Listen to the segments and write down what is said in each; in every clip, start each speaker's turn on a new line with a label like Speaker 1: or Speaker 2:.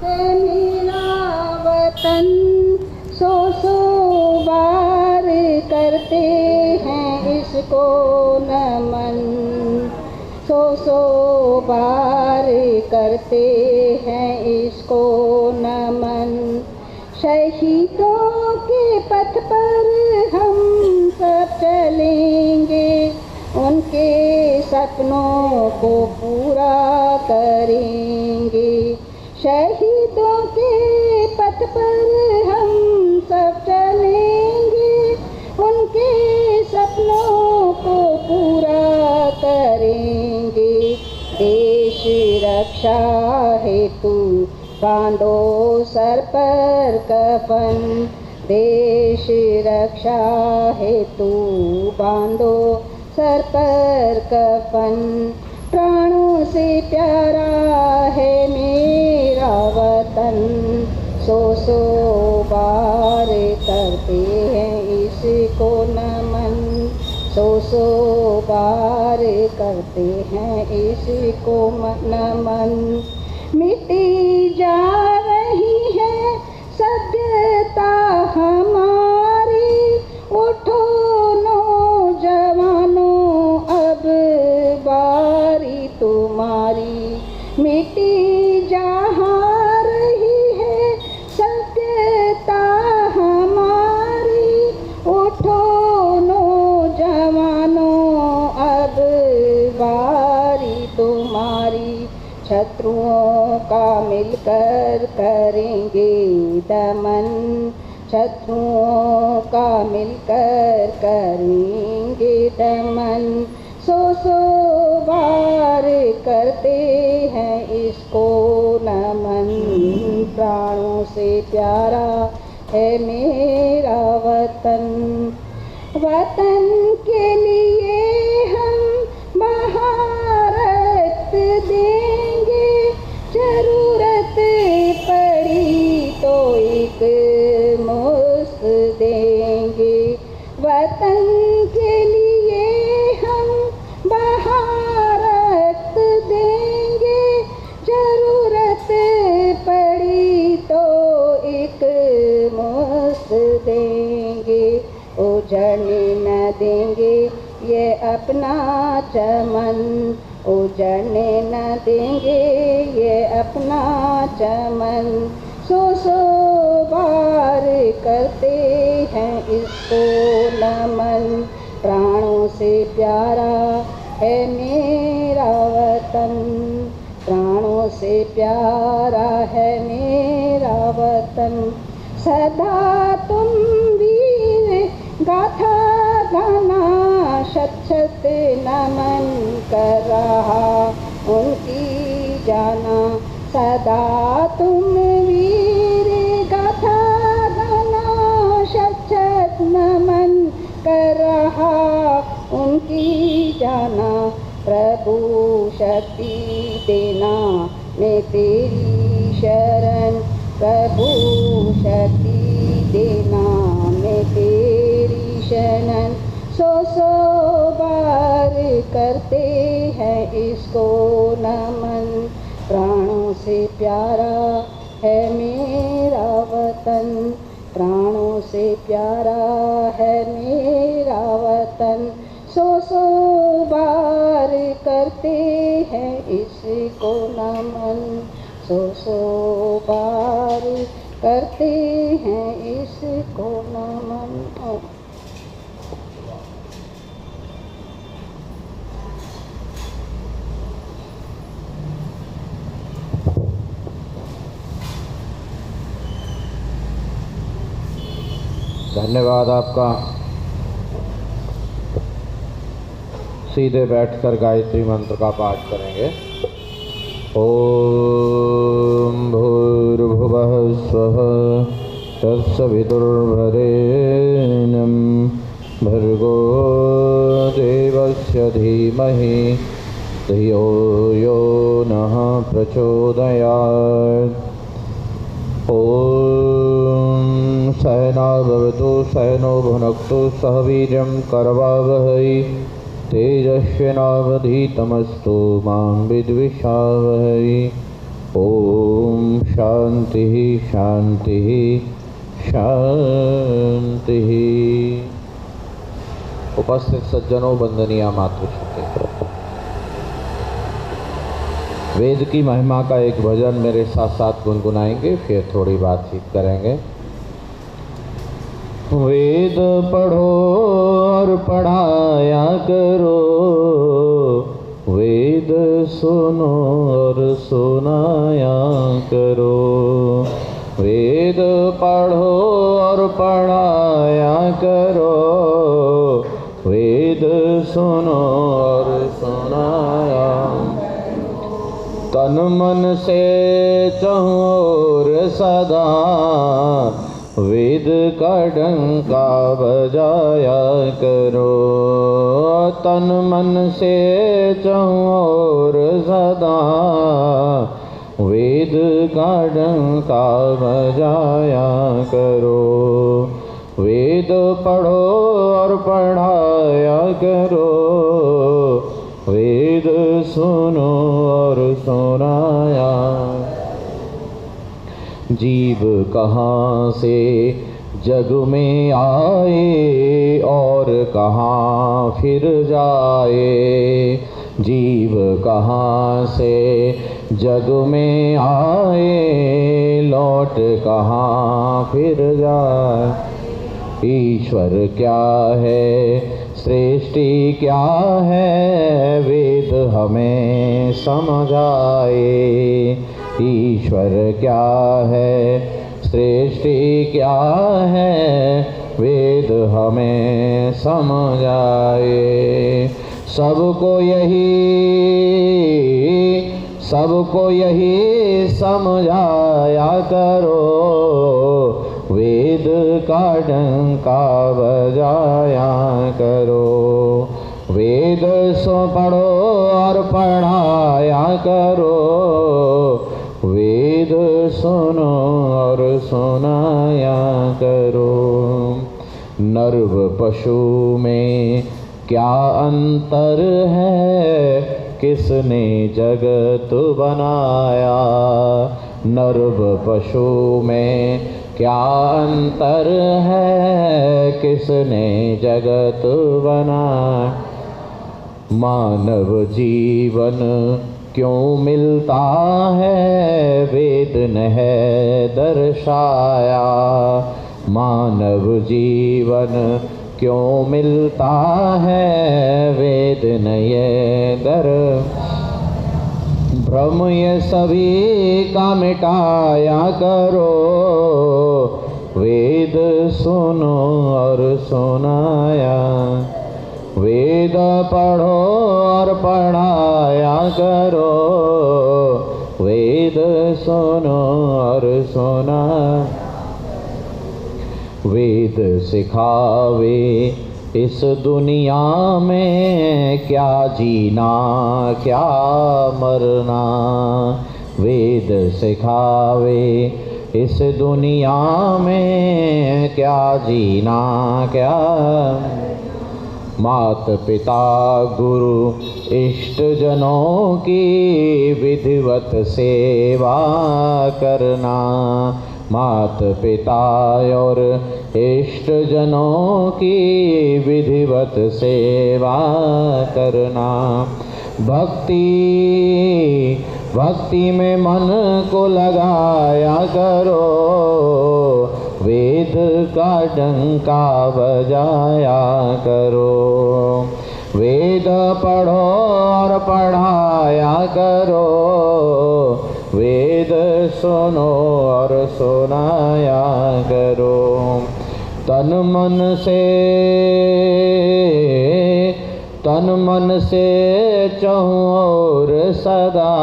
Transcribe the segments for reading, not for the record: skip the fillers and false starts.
Speaker 1: है मेरा वतन, सौ सौ बार करते हैं इसको नमन, सौ सौ बार करते हैं इसको नमन। शहीदों के पथ पर हम सब चलेंगे, उनके सपनों को पूरा करेंगे। शहीदों के पथ पर हम सब चलेंगे, उनके सपनों को पूरा करेंगे। देश रक्षा हेतु बांधो सर पर कफन, देश रक्षा हेतु बांधो सर पर कफन। प्राणों से प्यारा है मेरा वतन, सौ सौ बार करते हैं इसको नमन, सौ सौ बार करते हैं इसको नमन। मिटी जा रही है सभ्यता हमारी, उठो नौजवानों अब बारी तुम्हारी। मिटी जहाँ रही है सभ्यता हमारी, उठो नौजवानों अब बारी तुम्हारी। शत्रुओं का मिलकर करेंगे दमन, शत्रुओं का मिलकर करेंगे दमन। सौ सौ बार करते हैं इसको नमन, प्राणों से प्यारा है मेरा वतन। वतन के लिए हम महारत देंगे, जरूरत पड़ी तो एक मुफ्त देंगे। वतन के लिए हम महारत देंगे, जरूरत पड़ी तो एक मुफ्त देंगे। उजड़ने न देंगे ये अपना चमन, उजड़ने न देंगे ये अपना चमन। सौ सौ बार करते हैं इसको नमन, प्राणों से प्यारा है मेरा वतन, प्राणों से प्यारा है मेरा वतन। सदा तुम वीर गाथा गाना, शत शत नमन कर रहा उनकी जाना। सदा तुम वीर गाथा गाना, शत शत नमन कर रहा उनकी जाना। प्रभु शक्ति देना मैं तेरी शरण, प्रभु शक्ति देना मैं तेरी शरण। सौ सौ बार करते हैं इसको नमन, प्राणों से प्यारा है मेरा वतन, प्राणों से प्यारा है मेरा वतन। सौ सौ बार करते हैं इसको नमन, सौ सौ बार करते हैं इसको नमन।
Speaker 2: धन्यवाद आपका। सीधे बैठकर गायत्री मंत्र का पाठ करेंगे। ओम भूर्भुवः स्वः तत्सवितुर्वरेण्यं भर्गो देवस्य धीमहि धियो यो नः प्रचोदयात्। ओम सहना भवतु सहनो भुनक्तु सह वीर्यं करवावहै तेजस्विनावधीतमस्तु मां विद्विषावहै। ओम शांति शांति शांति। उपस्थित सज्जनों, वंदनीय मातृश्रुति। वेद की महिमा का एक भजन मेरे साथ साथ गुनगुनाएंगे, फिर थोड़ी बातचीत करेंगे। वेद पढ़ो और पढ़ाया करो, वेद सुनो और सुनाया करो। वेद पढ़ो और पढ़ाया करो, वेद सुनो और सुनाया। तन मन से चहुर सदा वेद का डंका बजाया करो। तन मन से चहुर सदा वेद का डंका बजाया करो। वेद पढ़ो और पढ़ाया करो, वेद सुनो और सुनाया। जीव कहाँ से जग में आए और कहाँ फिर जाए। जीव कहाँ से जग में आए, लौट कहाँ फिर जाए। ईश्वर क्या है, सृष्टि क्या है, वेद हमें समझाए। ईश्वर क्या है, सृष्टि क्या है, वेद हमें समझाए। सबको यही समझाया करो, वेद का डंका बजाया करो। वेद सो पढ़ो और पढ़ाया करो, वेद सुनो और सुनाया करो। नर्व पशु में क्या अंतर है, किसने जगत बनाया। नर्व पशु में क्या अंतर है, किसने जगत बनाया। मानव जीवन क्यों मिलता है, वेद ने है दर्शाया। मानव जीवन क्यों मिलता है, वेद ने ये भ्रम ये सभी का मिटाया करो, वेद सुनो और सुनाया। वेद पढ़ो और पढ़ाया करो, वेद सुनो और सुना। वेद सिखावे इस दुनिया में, क्या जीना क्या मरना। वेद सिखावे इस दुनिया में, क्या जीना क्या। मात पिता गुरु इष्ट जनों की विधिवत सेवा करना। मात पिता और इष्ट जनों की विधिवत सेवा करना। भक्ति में मन को लगाया करो, वेद का डंका बजाया करो। वेद पढ़ो और पढ़ाया करो, वेद सुनो और सुनाया करो। तन मन से चहुर सदा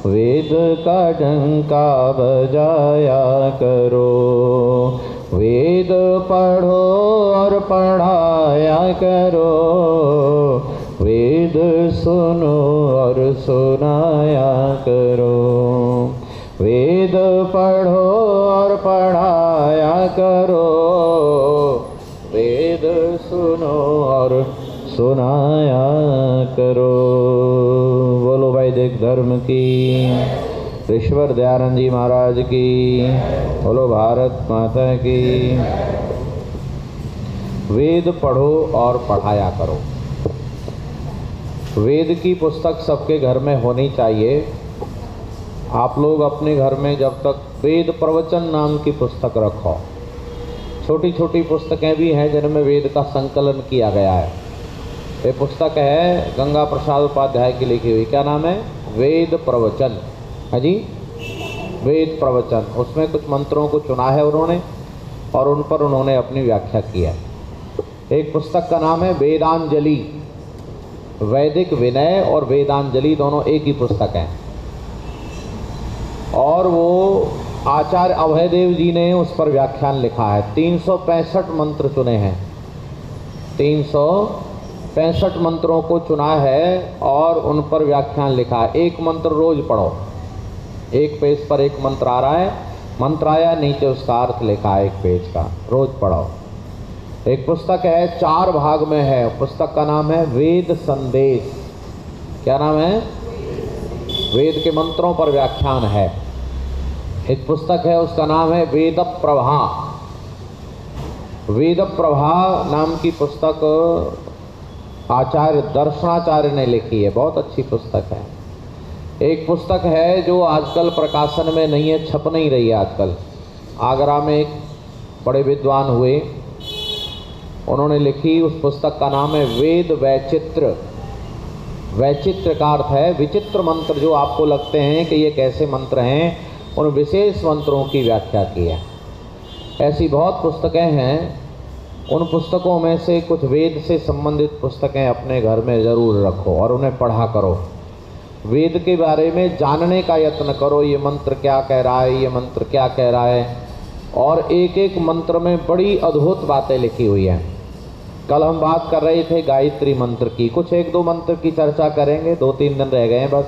Speaker 2: वेद का डंका बजाया करो। वेद पढ़ो और पढ़ाया करो, वेद सुनो और सुनाया करो। वेद पढ़ो और पढ़ाया करो, वेद सुनो और सुनाया करो। बोलो वैदिक धर्म की, ईश्वर दयानंद जी महाराज की, बोलो भारत माता की। वेद पढ़ो और पढ़ाया करो। वेद की पुस्तक सबके घर में होनी चाहिए। आप लोग अपने घर में जब तक वेद प्रवचन नाम की पुस्तक रखो। छोटी छोटी पुस्तकें भी हैं जिनमें वेद का संकलन किया गया है। ये पुस्तक है गंगा प्रसाद उपाध्याय की लिखी हुई, क्या नाम है? वेद प्रवचन है जी, वेद प्रवचन। उसमें कुछ मंत्रों को चुना है उन्होंने और उन पर उन्होंने अपनी व्याख्या की है। एक पुस्तक का नाम है वेदांजलि। वैदिक विनय और वेदांजलि दोनों एक ही पुस्तक हैं और वो आचार्य अभयदेव जी ने उस पर व्याख्यान लिखा है। 365 मंत्र चुने हैं, 365 मंत्रों को चुना है और उन पर व्याख्यान लिखा है। एक मंत्र रोज पढ़ो। एक पेज पर एक मंत्र आ रहा है, मंत्र आया, नीचे उसका अर्थ लिखा है एक पेज का, रोज पढ़ो। एक पुस्तक है, 4 भाग में है, पुस्तक का नाम है वेद संदेश। क्या नाम है? वेद के मंत्रों पर व्याख्यान है। एक पुस्तक है, उसका नाम है वेद प्रभा। वेद प्रभा नाम की पुस्तक आचार्य दर्शनाचार्य ने लिखी है, बहुत अच्छी पुस्तक है। एक पुस्तक है जो आजकल प्रकाशन में नहीं है, छप नहीं रही है आजकल। आगरा में एक बड़े विद्वान हुए, उन्होंने लिखी, उस पुस्तक का नाम है वेद वैचित्र। वैचित्र का अर्थ है विचित्र मंत्र, जो आपको लगते हैं कि ये कैसे मंत्र हैं, उन विशेष मंत्रों की व्याख्या की है। ऐसी बहुत पुस्तकें हैं। उन पुस्तकों में से कुछ वेद से संबंधित पुस्तकें अपने घर में ज़रूर रखो और उन्हें पढ़ा करो। वेद के बारे में जानने का यत्न करो, ये मंत्र क्या कह रहा है, ये मंत्र क्या कह रहा है। और एक एक मंत्र में बड़ी अद्भुत बातें लिखी हुई हैं। कल हम बात कर रहे थे गायत्री मंत्र की, कुछ 1-2 मंत्र की चर्चा करेंगे, 2-3 दिन रह गए हैं बस।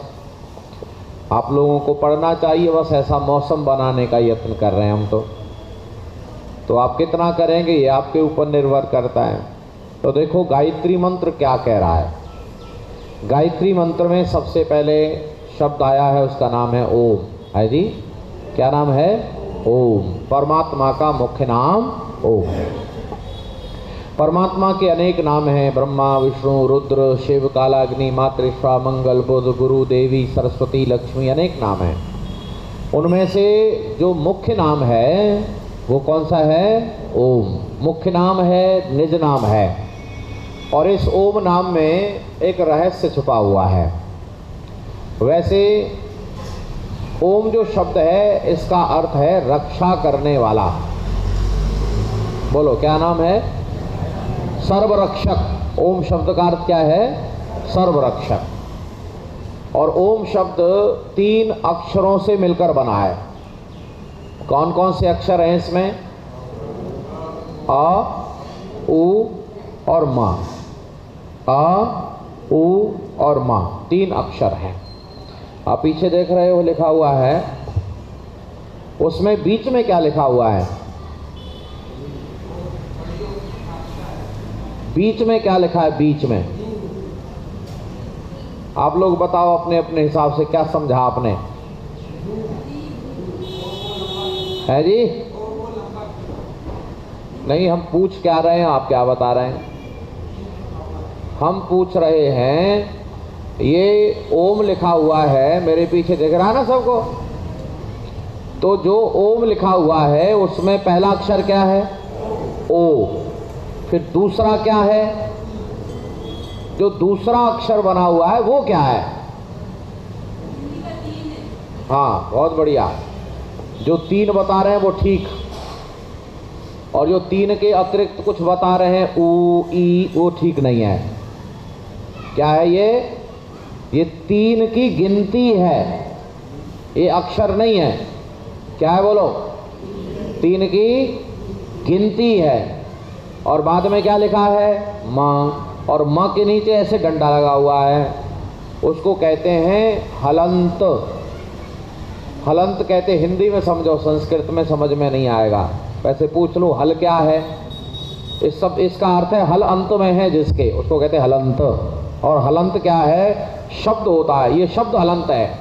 Speaker 2: आप लोगों को पढ़ना चाहिए, बस ऐसा मौसम बनाने का यत्न कर रहे हैं हम तो आप कितना करेंगे ये आपके ऊपर निर्भर करता है। तो देखो गायत्री मंत्र क्या कह रहा है। गायत्री मंत्र में सबसे पहले शब्द आया है, उसका नाम है ओम। है जी, क्या नाम है? ओम। परमात्मा का मुख्य नाम ओम। परमात्मा के अनेक नाम हैं, ब्रह्मा, विष्णु, रुद्र, शिव, कालाग्नि, मातृश्वा, मंगल, बुध, गुरु, देवी, सरस्वती, लक्ष्मी, अनेक नाम हैं। उनमें से जो मुख्य नाम है वो कौन सा है? ओम। मुख्य नाम है, निज नाम है। और इस ओम नाम में एक रहस्य छुपा हुआ है। वैसे ओम जो शब्द है, इसका अर्थ है रक्षा करने वाला। बोलो क्या नाम है? सर्वरक्षक। ओम शब्द का अर्थ क्या है? सर्वरक्षक। और ओम शब्द 3 अक्षरों से मिलकर बना है। कौन कौन से अक्षर हैं इसमें? अ, उ और मा। अ, उ और मा, 3 अक्षर हैं। आप पीछे देख रहे हो लिखा हुआ है, उसमें बीच में क्या लिखा हुआ है? बीच में क्या लिखा है? बीच में आप लोग बताओ अपने अपने हिसाब से, क्या समझा आपने? है जी? नहीं, हम पूछ क्या रहे हैं, आप क्या बता रहे हैं? हम पूछ रहे हैं, ये ओम लिखा हुआ है, मेरे पीछे दिख रहा है ना सबको? तो जो ओम लिखा हुआ है उसमें पहला अक्षर क्या है? ओ। फिर दूसरा क्या है? जो दूसरा अक्षर बना हुआ है वो क्या है? हाँ, बहुत बढ़िया। जो 3 बता रहे हैं वो ठीक, और जो 3 के अतिरिक्त कुछ बता रहे हैं ऊ, ई, वो ठीक नहीं है। क्या है ये 3 की गिनती है, ये अक्षर नहीं है। क्या है बोलो? 3 की गिनती है। और बाद में क्या लिखा है? माँ। और माँ के नीचे ऐसे डंडा लगा हुआ है, उसको कहते हैं हलंत। हलंत कहते, हिंदी में समझो, संस्कृत में समझ में नहीं आएगा। वैसे पूछ लो हल क्या है, इसका अर्थ है हल अंत में है जिसके, उसको कहते हैं हलंत। और हलंत क्या है? शब्द होता है, ये शब्द हलंत है।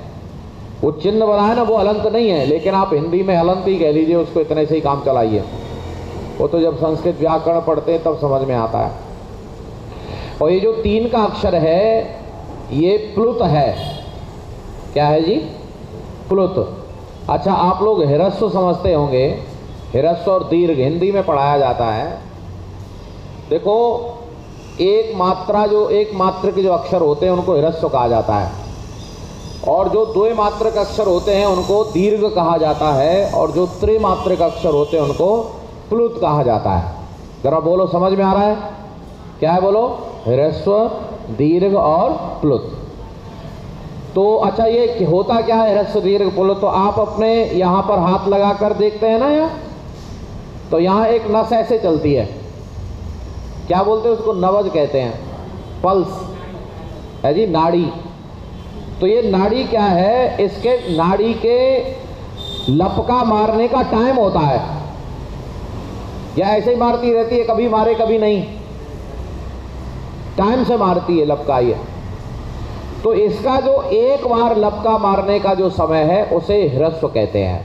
Speaker 2: वो चिन्ह बना है ना, वो हलंत नहीं है, लेकिन आप हिंदी में हलंत ही कह लीजिए उसको, इतने से ही काम चलाइए। वो तो जब संस्कृत व्याकरण पढ़ते हैं तब समझ में आता है। और ये जो 3 का अक्षर है ये प्लुत है। क्या है जी? प्लुत। अच्छा, आप लोग ह्रस्व समझते होंगे, ह्रस्व और दीर्घ हिंदी में पढ़ाया जाता है। देखो, एक मात्रक जो अक्षर होते हैं उनको ह्रस्व कहा जाता है, और जो 2 मात्रक अक्षर होते हैं उनको दीर्घ कहा जाता है, और जो त्रिमात्रक अक्षर होते हैं उनको प्लुत कहा जाता है। जरा बोलो, समझ में आ रहा है? क्या है बोलो? ह्रस्व, दीर्घ और प्लुत। तो अच्छा, ये होता क्या है ह्रस्व, दीर्घ, प्लुत? तो आप अपने यहाँ पर हाथ लगा कर देखते हैं ना, यहाँ तो यहाँ एक नस ऐसे चलती है, क्या बोलते हैं उसको? नवज कहते हैं, पल्स है जी, नाड़ी। तो ये नाड़ी क्या है? इसके नाड़ी के लपका मारने का टाइम होता है, या ऐसे ही मारती रहती है, कभी मारे कभी नहीं, टाइम से मारती है, लपका ये। तो इसका जो एक बार लपका मारने का जो समय है उसे ह्रस्व कहते हैं,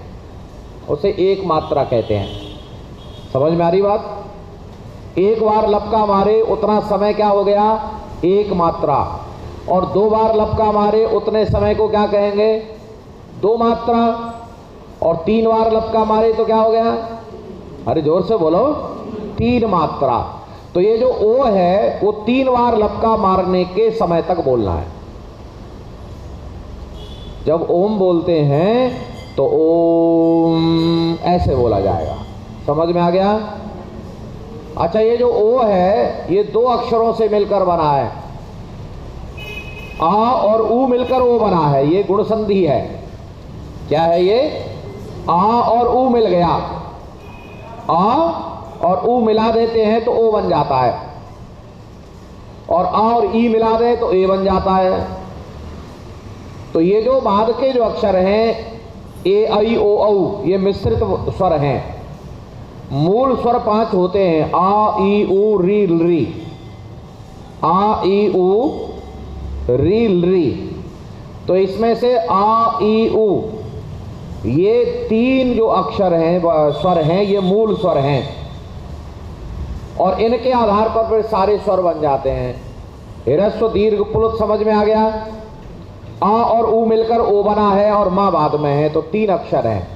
Speaker 2: उसे एक मात्रा कहते हैं। समझ में आ रही बात? एक बार लपका मारे उतना समय क्या हो गया? एक मात्रा। और 2 बार लपका मारे उतने समय को क्या कहेंगे? 2 मात्रा। और 3 बार लपका मारे तो क्या हो गया? अरे जोर से बोलो, 3 मात्रा। तो ये जो ओ है वो 3 बार लपका मारने के समय तक बोलना है। जब ओम बोलते हैं तो ओम ऐसे बोला जाएगा। समझ में आ गया? अच्छा, ये जो ओ है ये 2 अक्षरों से मिलकर बना है, आ और ऊ मिलकर ओ बना है, ये गुण संधि है। क्या है ये? आ और ऊ मिल गया, आ और ऊ मिला देते हैं तो ओ बन जाता है, और आ और ई मिला दें तो ए बन जाता है। तो ये जो बाद के जो अक्षर हैं ए, आई, ओ, औ, ये मिश्रित स्वर हैं। मूल स्वर 5 होते हैं, आ, ई, ऊ, री, री। आ, ई, ऊ, री, री। तो इसमें से आ, ई, ऊ, ये 3 जो अक्षर हैं, स्वर हैं, ये मूल स्वर हैं, और इनके आधार पर फिर सारे स्वर बन जाते हैं। ह्रस्व, दीर्घ, प्लुत समझ में आ गया? आ और ऊ मिलकर ओ बना है और मां बाद में है, तो 3 अक्षर हैं,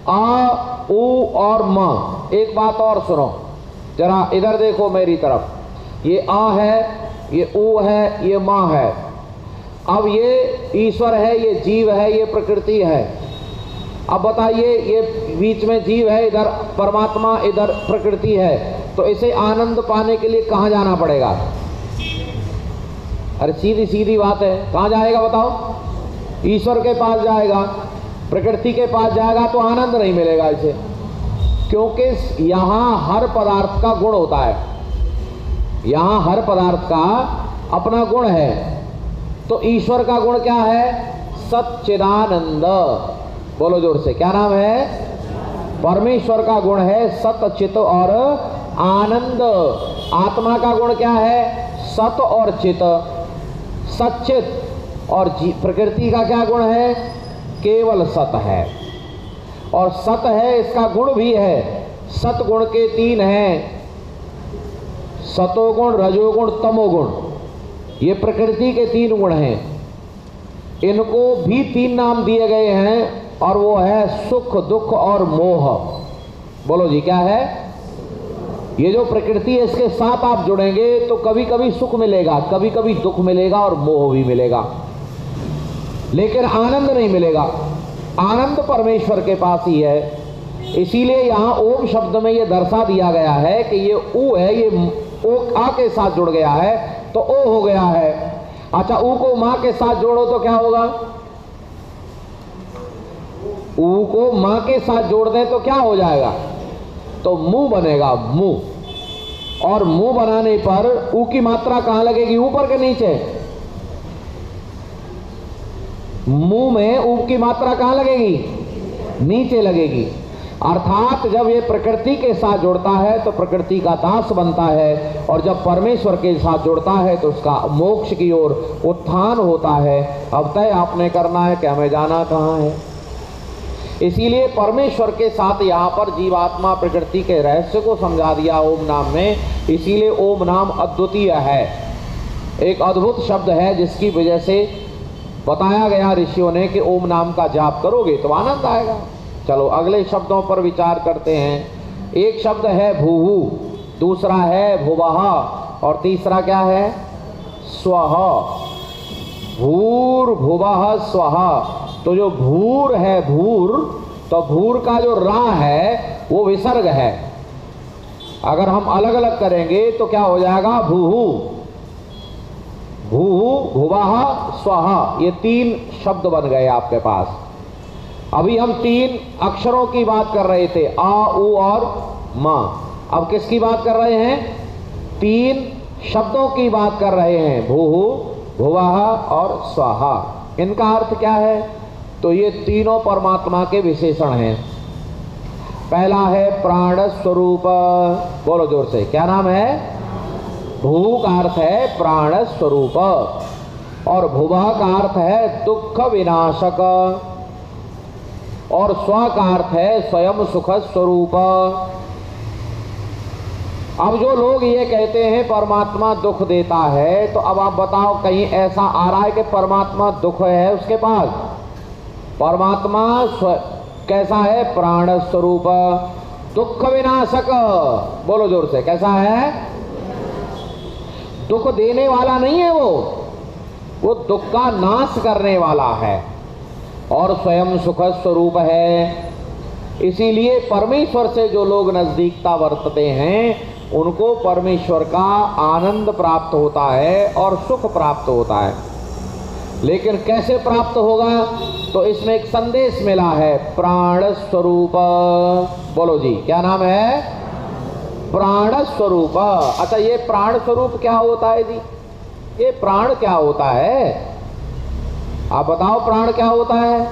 Speaker 2: आ, ऊ और मां। एक बात और सुनो, जरा इधर देखो मेरी तरफ। ये आ है, ये ऊ है, ये मां है। अब ये ईश्वर है, ये जीव है, ये प्रकृति है। अब बताइए, ये बीच में जीव है, इधर परमात्मा, इधर प्रकृति है, तो इसे आनंद पाने के लिए कहाँ जाना पड़ेगा? अरे सीधी सीधी बात है, कहाँ जाएगा बताओ? ईश्वर के पास जाएगा, प्रकृति के पास जाएगा, तो आनंद नहीं मिलेगा इसे, क्योंकि यहाँ हर पदार्थ का गुण होता है, यहाँ हर पदार्थ का अपना गुण है। तो ईश्वर का गुण क्या है? सच्चिदानंद। बोलो जोर से, क्या नाम है? परमेश्वर का गुण है सत, चित और आनंद। आत्मा का गुण क्या है? सत और चित, सच्चित। और प्रकृति का क्या गुण है? केवल सत है। और सत है, इसका गुण भी है। सतगुण के 3 हैं, सतोगुण, रजोगुण, तमोगुण। ये प्रकृति के 3 गुण हैं। इनको भी 3 नाम दिए गए हैं, और वो है सुख, दुख और मोह। बोलो जी, क्या है? ये जो प्रकृति है इसके साथ आप जुड़ेंगे तो कभी कभी सुख मिलेगा, कभी कभी दुख मिलेगा और मोह भी मिलेगा, लेकिन आनंद नहीं मिलेगा। आनंद परमेश्वर के पास ही है। इसीलिए यहाँ ओम शब्द में ये दर्शा दिया गया है कि ये ऊ है, ये ओ आ के साथ जुड़ गया है तो ओ हो गया है। अच्छा, ऊ को माँ के साथ जोड़ो तो क्या होगा? ऊ को माँ के साथ जोड़ दें तो क्या हो जाएगा? तो मुंह बनेगा, मुंह। और मुंह बनाने पर ऊ की मात्रा कहां लगेगी? ऊपर के नीचे? मुंह में ऊ की मात्रा कहां लगेगी? नीचे लगेगी। अर्थात जब ये प्रकृति के साथ जुड़ता है तो प्रकृति का दास बनता है, और जब परमेश्वर के साथ जुड़ता है तो उसका मोक्ष की ओर उत्थान होता है। अब तय आपने करना है कि हमें जाना कहाँ है। इसीलिए परमेश्वर के साथ यहाँ पर जीवात्मा प्रकृति के रहस्य को समझा दिया ओम नाम में। इसीलिए ओम नाम अद्वितीय है, एक अद्भुत शब्द है, जिसकी वजह से बताया गया ऋषियों ने कि ओम नाम का जाप करोगे तो आनंद आएगा। चलो अगले शब्दों पर विचार करते हैं। एक शब्द है भूहु, दूसरा है भुवः, और तीसरा क्या है? स्वः। भूर भुवः स्वः। तो जो भूर है, भूर, तो भूर का जो रा है वो विसर्ग है। अगर हम अलग अलग करेंगे तो क्या हो जाएगा? भूहु, भूहु, भुवः, स्वः। ये 3 शब्द बन गए आपके पास। अभी हम 3 अक्षरों की बात कर रहे थे, आ, उ और मा। अब किसकी बात कर रहे हैं? 3 शब्दों की बात कर रहे हैं, भूहु, भुवः और स्वाहा। इनका अर्थ क्या है? तो ये तीनों परमात्मा के विशेषण हैं। पहला है प्राण स्वरूप, बोलो जोर से, क्या नाम है? भू का अर्थ है प्राण स्वरूप, और भुवः का अर्थ है दुख विनाशक, और स्व का अर्थ है स्वयं सुख स्वरूप। अब जो लोग ये कहते हैं परमात्मा दुख देता है, तो अब आप बताओ कहीं ऐसा आ रहा है कि परमात्मा दुख है उसके पास? परमात्मा कैसा है? प्राण स्वरूप, दुख विनाशक, बोलो जोर से, कैसा है? दुख देने वाला नहीं है वो दुख का नाश करने वाला है, और स्वयं सुख स्वरूप है। इसीलिए परमेश्वर से जो लोग नजदीकता बरतते हैं उनको परमेश्वर का आनंद प्राप्त होता है और सुख प्राप्त होता है। लेकिन कैसे प्राप्त होगा? तो इसमें एक संदेश मिला है, प्राण स्वरूप। बोलो जी, क्या नाम है? प्राण स्वरूप। अच्छा, ये प्राण स्वरूप क्या होता है जी? ये प्राण क्या होता है? आप बताओ, प्राण क्या होता है?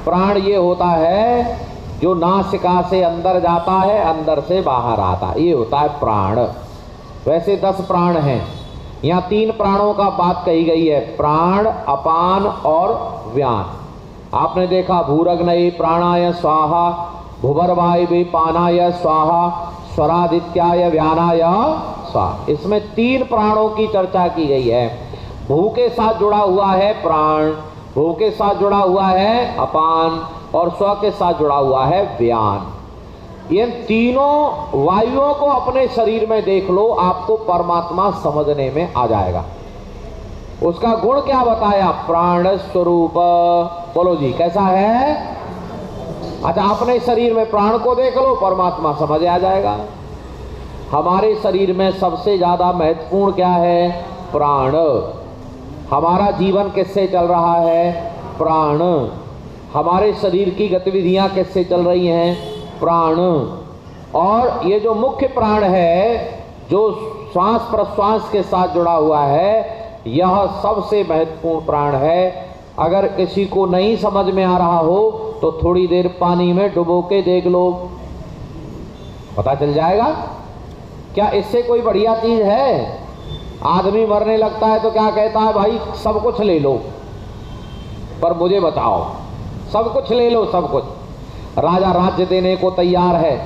Speaker 2: प्राण ये होता है जो नासिका से अंदर जाता है, अंदर से बाहर आता है, ये होता है प्राण। वैसे 10 प्राण हैं, यहाँ 3 प्राणों का बात कही गई है, प्राण, अपान और व्यान। आपने देखा भूरग्नये प्राणाय स्वाहा, भुवर्वायवे पानाय स्वाहा, स्वरादित्याय व्यानाय स्वाहा। इसमें 3 प्राणों की चर्चा की गई है। भू के साथ जुड़ा हुआ है प्राण, भू के साथ जुड़ा हुआ है अपान, और स्व के साथ जुड़ा हुआ है व्यान। इन तीनों वायुओं को अपने शरीर में देख लो, आपको परमात्मा समझने में आ जाएगा। उसका गुण क्या बताया? प्राण स्वरूप। बोलो जी, कैसा है? अच्छा, अपने शरीर में प्राण को देख लो, परमात्मा समझ आ जाएगा। हमारे शरीर में सबसे ज्यादा महत्वपूर्ण क्या है? प्राण। हमारा जीवन किससे चल रहा है? प्राण। हमारे शरीर की गतिविधियां किससे चल रही हैं? प्राण। और ये जो मुख्य प्राण है, जो श्वास प्रश्वास के साथ जुड़ा हुआ है, यह सबसे महत्वपूर्ण प्राण है। अगर किसी को नहीं समझ में आ रहा हो तो थोड़ी देर पानी में डुबो के देख लो, पता चल जाएगा। क्या इससे कोई बढ़िया चीज है? आदमी मरने लगता है तो क्या कहता है? भाई सब कुछ ले लो पर मुझे बचाओ। सब कुछ ले लो, सब कुछ। राजा राज्य देने को तैयार है,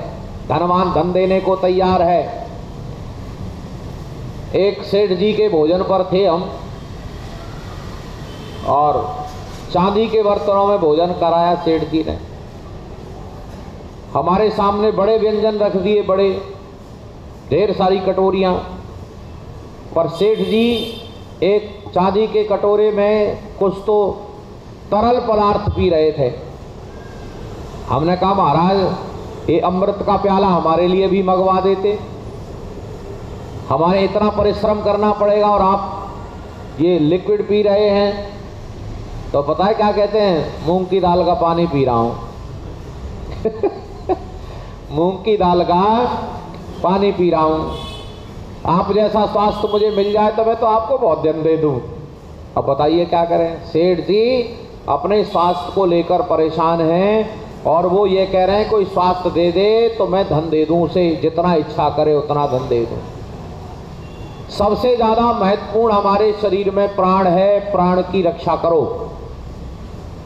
Speaker 2: धनवान धन देने को तैयार है। एक सेठ जी के भोजन पर थे हम, और चांदी के बर्तनों में भोजन कराया सेठ जी ने। हमारे सामने बड़े व्यंजन रख दिए, बड़े ढेर सारी कटोरियां, पर सेठ जी एक चांदी के कटोरे में कुछ तो तरल पदार्थ पी रहे थे। हमने कहा महाराज ये अमृत का प्याला हमारे लिए भी मंगवा देते, हमारे इतना परिश्रम करना पड़ेगा और आप ये लिक्विड पी रहे हैं। तो पता है क्या कहते हैं? मूंग की दाल का पानी पी रहा हूं। मूंग की दाल का पानी पी रहा हूं। आप जैसा स्वास्थ्य मुझे मिल जाए तो मैं तो आपको बहुत जन्म दे दूं। अब बताइए क्या करें? सेठ जी अपने स्वास्थ्य को लेकर परेशान हैं, और वो ये कह रहे हैं कोई स्वास्थ्य दे दे तो मैं धन दे दूं उसे, जितना इच्छा करे उतना धन दे दूं। सबसे ज्यादा महत्वपूर्ण हमारे शरीर में प्राण है, प्राण की रक्षा करो।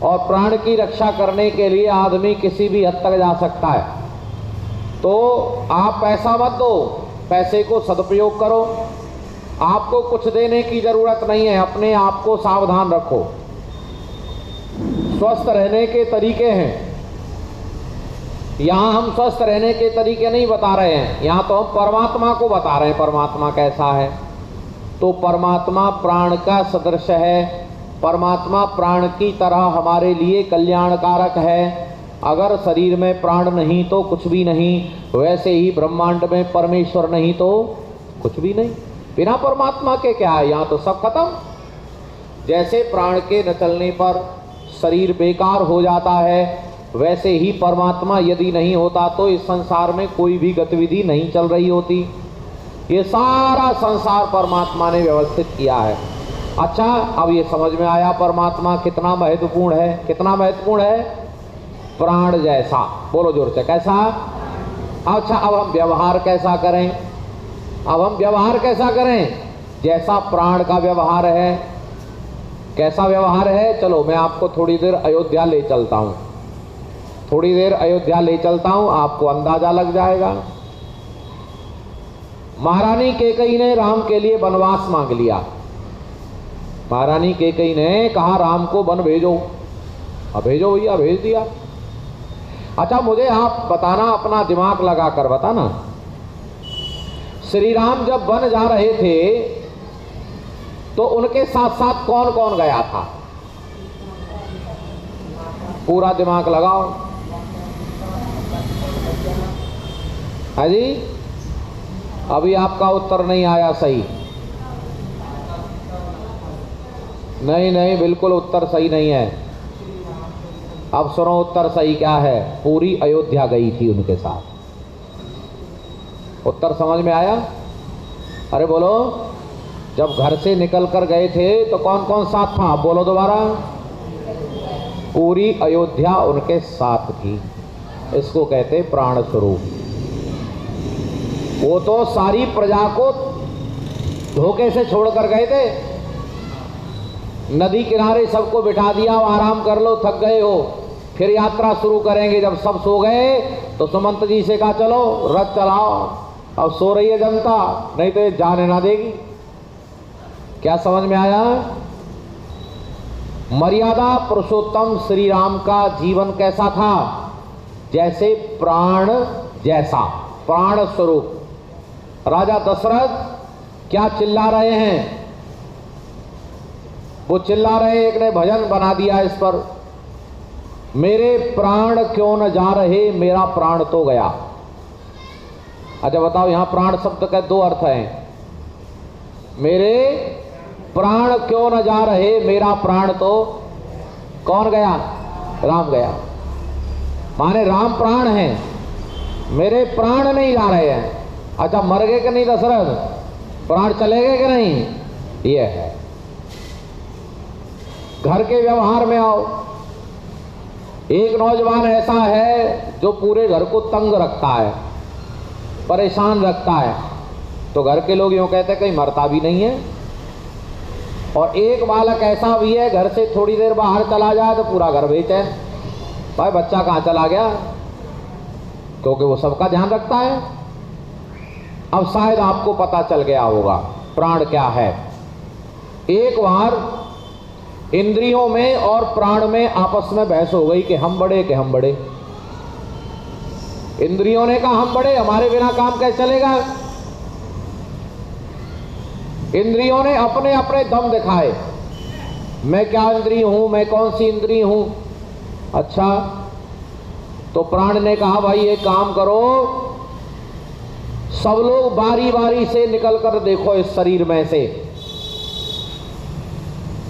Speaker 2: और प्राण की रक्षा करने के लिए आदमी किसी भी हद तक जा सकता है। तो आप पैसा मत दो, पैसे को सदुपयोग करो। आपको कुछ देने की जरूरत नहीं है, अपने आप को सावधान रखो। स्वस्थ रहने के तरीके हैं। यहाँ हम स्वस्थ रहने के तरीके नहीं बता रहे हैं, यहाँ तो हम परमात्मा को बता रहे हैं। परमात्मा कैसा है? तो परमात्मा प्राण का सदृश है। परमात्मा प्राण की तरह हमारे लिए कल्याणकारक है। अगर शरीर में प्राण नहीं तो कुछ भी नहीं, वैसे ही ब्रह्मांड में परमेश्वर नहीं तो कुछ भी नहीं। बिना परमात्मा के क्या है? यहाँ तो सब खत्म। जैसे प्राण के न चलने पर शरीर बेकार हो जाता है, वैसे ही परमात्मा यदि नहीं होता तो इस संसार में कोई भी गतिविधि नहीं चल रही होती। ये सारा संसार परमात्मा ने व्यवस्थित किया है। अच्छा, अब ये समझ में आया परमात्मा कितना महत्वपूर्ण है। कितना महत्वपूर्ण है? प्राण जैसा। बोलो जोर से, कैसा? अच्छा, अब हम व्यवहार कैसा करें? अब हम व्यवहार कैसा करें? जैसा प्राण का व्यवहार है। कैसा व्यवहार है? चलो मैं आपको थोड़ी देर अयोध्या ले चलता हूँ। थोड़ी देर अयोध्या ले चलता हूँ, आपको अंदाजा लग जाएगा। महारानी कैकेयी ने राम के लिए वनवास मांग लिया। महारानी कैकेयी ने कहा राम को वन भेजो। अब भेजो भैया, भेज दिया। अच्छा, मुझे आप बताना, अपना दिमाग लगा कर बताना, श्री राम जब वन जा रहे थे तो उनके साथ साथ कौन कौन गया था? पूरा दिमाग लगाओ। हाँ जी, अभी आपका उत्तर नहीं आया सही। नहीं नहीं, बिल्कुल उत्तर सही नहीं है। अब सुनो उत्तर सही क्या है। पूरी अयोध्या गई थी उनके साथ। उत्तर समझ में आया? अरे बोलो, जब घर से निकल कर गए थे तो कौन कौन साथ था? बोलो दोबारा। पूरी अयोध्या उनके साथ थी। इसको कहते प्राण स्वरूप। वो तो सारी प्रजा को धोखे से छोड़ कर गए थे। नदी किनारे सबको बिठा दिया, आराम कर लो, थक गए हो, फिर यात्रा शुरू करेंगे। जब सब सो गए तो सुमंत जी से कहा चलो रथ चलाओ। अब सो रही है जनता, नहीं तो ये जाने ना देगी। क्या समझ में आया? मर्यादा पुरुषोत्तम श्री राम का जीवन कैसा था? जैसे प्राण जैसा, प्राण स्वरूप। राजा दशरथ क्या चिल्ला रहे हैं? वो चिल्ला रहे, एक ने भजन बना दिया इस पर, मेरे प्राण क्यों न जा रहे, मेरा प्राण तो गया। अच्छा बताओ, यहां प्राण शब्द का दो अर्थ हैं। मेरे प्राण क्यों न जा रहे, मेरा प्राण तो कौन गया? राम गया। माने राम प्राण हैं, मेरे प्राण नहीं जा रहे हैं। अच्छा, मर गए कि नहीं दशरथ? प्राण चले गए कि नहीं? ये है। घर के व्यवहार में आओ। एक नौजवान ऐसा है जो पूरे घर को तंग रखता है, परेशान रखता है, तो घर के लोग यूं कहते कहीं मरता भी नहीं है। और एक बालक ऐसा भी है, घर से थोड़ी देर बाहर चला जाए तो पूरा घर बेचैन, भाई बच्चा कहाँ चला गया, क्योंकि वो सबका ध्यान रखता है। अब शायद आपको पता चल गया होगा प्राण क्या है। एक बार इंद्रियों में और प्राण में आपस में बहस हो गई कि हम बड़े कि हम बड़े। इंद्रियों ने कहा हम बड़े, हमारे बिना काम कैसे चलेगा। इंद्रियों ने अपने अपने दम दिखाए, मैं क्या इंद्रिय हूं, मैं कौन सी इंद्रिय हूं। अच्छा, तो प्राण ने कहा भाई एक काम करो, सब लोग बारी बारी से निकल कर देखो इस शरीर में से,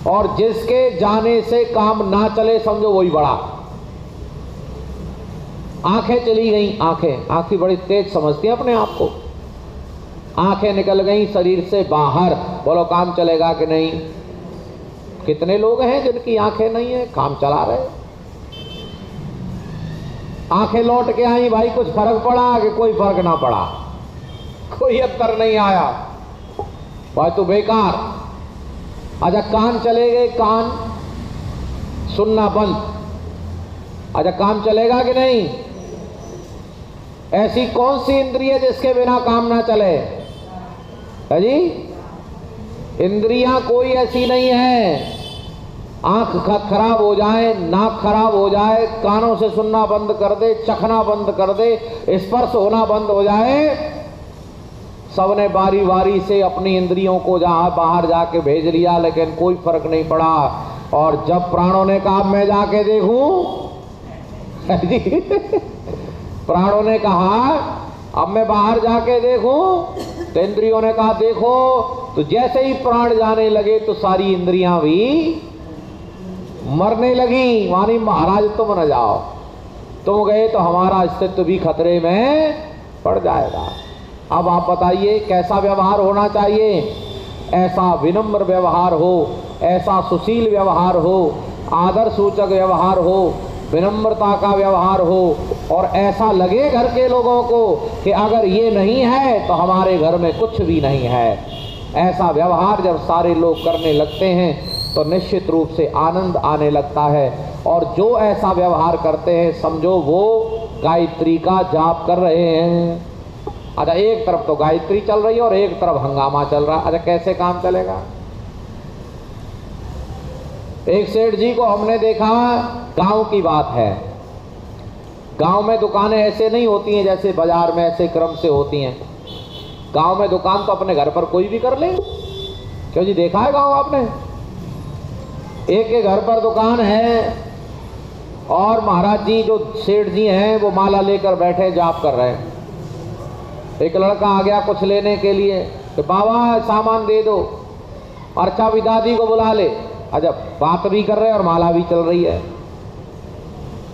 Speaker 2: और जिसके जाने से काम ना चले समझो वही बड़ा। आंखें चली गई, आंखें बड़ी तेज समझती हैं अपने आप को। आंखें निकल गई शरीर से बाहर, बोलो काम चलेगा कि नहीं। कितने लोग हैं जिनकी आंखें नहीं है, काम चला रहे। आंखें लौट के आई, भाई कुछ फर्क पड़ा कि कोई फर्क ना पड़ा, कोई अंतर नहीं आया, भाई तो बेकार। अच्छा कान चले गए, कान सुनना बंद, अच्छा काम चलेगा कि नहीं? ऐसी कौन सी इंद्रिय जिसके बिना काम ना चले? है जी, इंद्रियां कोई ऐसी नहीं है। आंख खराब हो जाए, नाक खराब हो जाए, कानों से सुनना बंद कर दे, चखना बंद कर दे, स्पर्श होना बंद हो जाए, सबने बारी बारी से अपनी इंद्रियों को जहां बाहर जाके भेज लिया, लेकिन कोई फर्क नहीं पड़ा। और जब प्राणों ने कहा मैं जाके देखूं, प्राणों ने कहा अब मैं बाहर जाके देखूं, तो इंद्रियों ने कहा देखो। तो जैसे ही प्राण जाने लगे तो सारी इंद्रियां भी मरने लगी। मानी महाराज तुम न जाओ, तुम गए तो हमारा अस्तित्व भी खतरे में पड़ जाएगा। अब आप बताइए कैसा व्यवहार होना चाहिए? ऐसा विनम्र व्यवहार हो, ऐसा सुशील व्यवहार हो, आदर सूचक व्यवहार हो, विनम्रता का व्यवहार हो, और ऐसा लगे घर के लोगों को कि अगर ये नहीं है तो हमारे घर में कुछ भी नहीं है। ऐसा व्यवहार जब सारे लोग करने लगते हैं तो निश्चित रूप से आनंद आने लगता है। और जो ऐसा व्यवहार करते हैं समझो वो गायत्री का जाप कर रहे हैं। अच्छा एक तरफ तो गायत्री चल रही है और एक तरफ हंगामा चल रहा है। अच्छा कैसे काम चलेगा? एक सेठ जी को हमने देखा, गांव की बात है, गांव में दुकानें ऐसे नहीं होती हैं जैसे बाजार में ऐसे क्रम से होती हैं। गांव में दुकान तो अपने घर पर कोई भी कर ले। क्यों जी, देखा है गांव आपने? एक के घर पर दुकान है और महाराज जी जो सेठ जी हैं वो माला लेकर बैठे जाप कर रहे हैं। एक लड़का आ गया कुछ लेने के लिए, तो बाबा सामान दे दो, अर्चा भी दादी को बुला ले। अच्छा बात भी कर रहे हैं और माला भी चल रही है।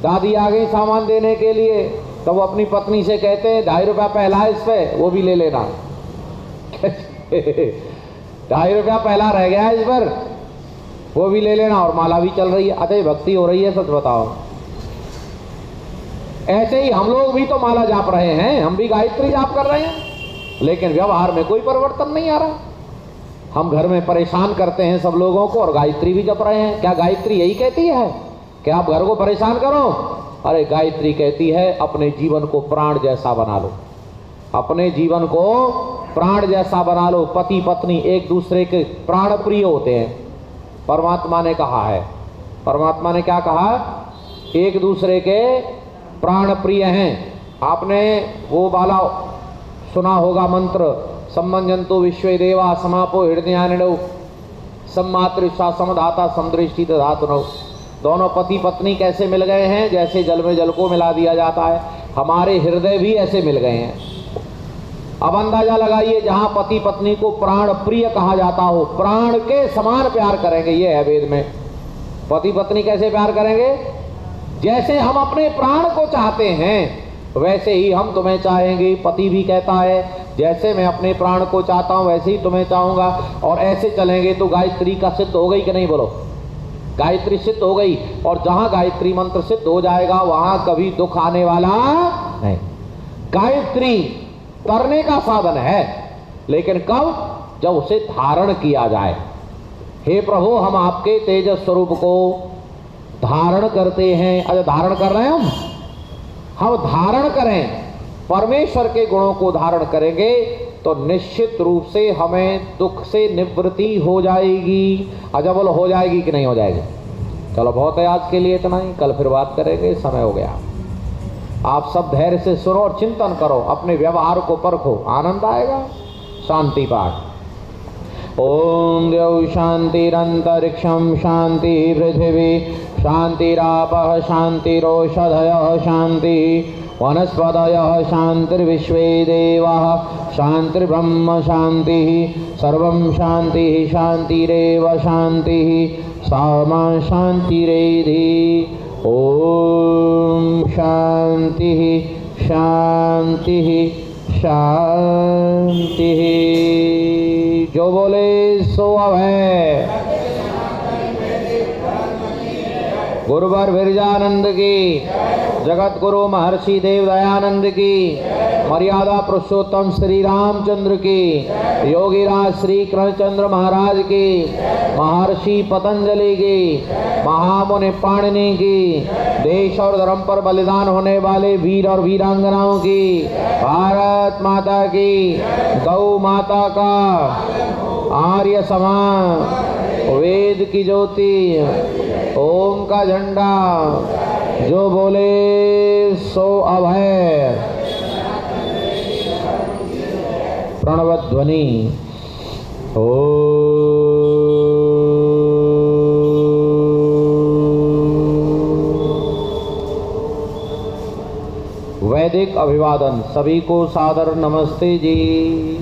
Speaker 2: दादी आ गई सामान देने के लिए, तो वो अपनी पत्नी से कहते हैं 2.5 रुपया पहला है इस पे, वो भी ले लेना। 2.5 रुपया पहला रह गया है इस पर, वो भी ले लेना, और माला भी चल रही है। अच्छा भक्ति हो रही है? सच बताओ। ऐसे ही हम लोग भी तो माला जाप रहे हैं, हम भी गायत्री जाप कर रहे हैं, लेकिन व्यवहार में कोई परिवर्तन नहीं आ रहा। हम घर में परेशान करते हैं सब लोगों को और गायत्री भी जप रहे हैं। क्या गायत्री यही कहती है कि आप घर को परेशान करो? अरे गायत्री कहती है अपने जीवन को प्राण जैसा बना लो, अपने जीवन को प्राण जैसा बना लो। पति पत्नी एक दूसरे के प्राण प्रिय होते हैं, परमात्मा ने कहा है। परमात्मा ने क्या कहा? एक दूसरे के प्राण प्रिय हैं। आपने वो वाला सुना होगा मंत्र, सम्मंजंतो विश्वे देवा समापो हृदयानिणो सम्मातृषा समधाता समदृष्टि धातुनो। दोनों पति पत्नी कैसे मिल गए हैं? जैसे जल में जल को मिला दिया जाता है, हमारे हृदय भी ऐसे मिल गए हैं। अब अंदाजा लगाइए, जहां पति पत्नी को प्राण प्रिय कहा जाता हो, प्राण के समान प्यार करेंगे, ये है वेद में। पति पत्नी कैसे प्यार करेंगे? जैसे हम अपने प्राण को चाहते हैं वैसे ही हम तुम्हें चाहेंगे। पति भी कहता है जैसे मैं अपने प्राण को चाहता हूं वैसे ही तुम्हें चाहूंगा, और ऐसे चलेंगे तो गायत्री का सिद्ध हो गई कि नहीं? बोलो, गायत्री सिद्ध हो गई। और जहां गायत्री मंत्र सिद्ध हो जाएगा वहां कभी दुख आने वाला नहीं। गायत्री तरने का साधन है, लेकिन कब? जब उसे धारण किया जाए। हे प्रभु, हम आपके तेजस स्वरूप को धारण करते हैं। अरे धारण कर रहे हैं हम धारण करें, परमेश्वर के गुणों को धारण करेंगे तो निश्चित रूप से हमें दुख से निवृत्ति हो जाएगी। अच्छा बोलो, हो जाएगी कि नहीं हो जाएगी? चलो बहुत है आज के लिए इतना ही, कल फिर बात करेंगे, समय हो गया। आप सब धैर्य से सुनो और चिंतन करो, अपने व्यवहार को परखो, आनंद आएगा। शांति पाठ। ओम द्यौ शांतिरंतरिक्षं शांति पृथिवी शांतिरापः शांतिरोषधयः शांति वनस्पतयः शांतिर्विश्वे देवाः शांतिर्ब्रह्म शांतिः सर्वं शांतिः शांतिरेव शांतिः सामा शांतिरेधि। ओम शांतिः शांतिः शांतिः। जो बोले सो अभय। गुरुवर विरजानंद की जगत गुरु महर्षि देव दयानंद की, मर्यादा पुरुषोत्तम श्री रामचंद्र की, योगीराज श्री कृष्णचंद्र महाराज की, महर्षि पतंजलि की, महामुनि पाणिनि की, देश और धर्म पर बलिदान होने वाले वीर और वीरांगनाओं की, भारत माता की, गौ माता का, आर्य समाज, वेद की ज्योति, ओम का झंडा, जो बोले सो अभय, प्रणव ध्वनि। वैदिक अभिवादन। सभी को सादर नमस्ते जी।